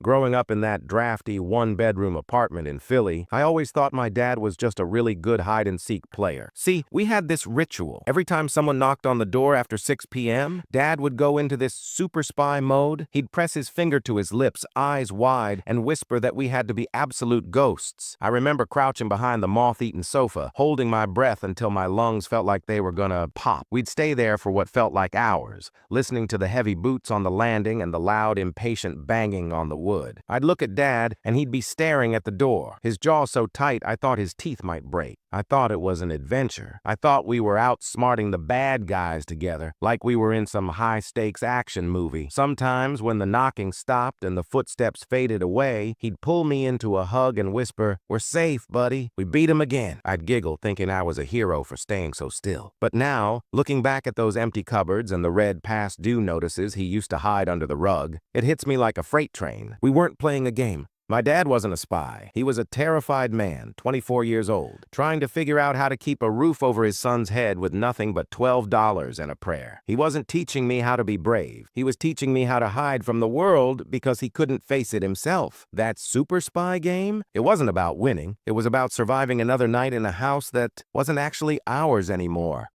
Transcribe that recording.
Growing up in that drafty one-bedroom apartment in Philly, I always thought my dad was just a really good hide-and-seek player. See, we had this ritual. Every time someone knocked on the door after 6 p.m., Dad would go into this super spy mode. He'd press his finger to his lips, eyes wide, and whisper that we had to be absolute ghosts. I remember crouching behind the moth-eaten sofa, holding my breath until my lungs felt like they were gonna pop. We'd stay there for what felt like hours, listening to the heavy boots on the landing and the loud, impatient banging on the wood. I'd look at Dad, and he'd be staring at the door, his jaw so tight I thought his teeth might break. I thought it was an adventure. I thought we were outsmarting the bad guys together, like we were in some high-stakes action movie. Sometimes, when the knocking stopped and the footsteps faded away, he'd pull me into a hug and whisper, "We're safe, buddy. We beat him again." I'd giggle, thinking I was a hero for staying so still. But now, looking back at those empty cupboards and the red past due notices he used to hide under the rug, it hits me like a freight train. We weren't playing a game. My dad wasn't a spy. He was a terrified man, 24 years old, trying to figure out how to keep a roof over his son's head with nothing but $12 and a prayer. He wasn't teaching me how to be brave. He was teaching me how to hide from the world because he couldn't face it himself. That super spy game? It wasn't about winning. It was about surviving another night in a house that wasn't actually ours anymore.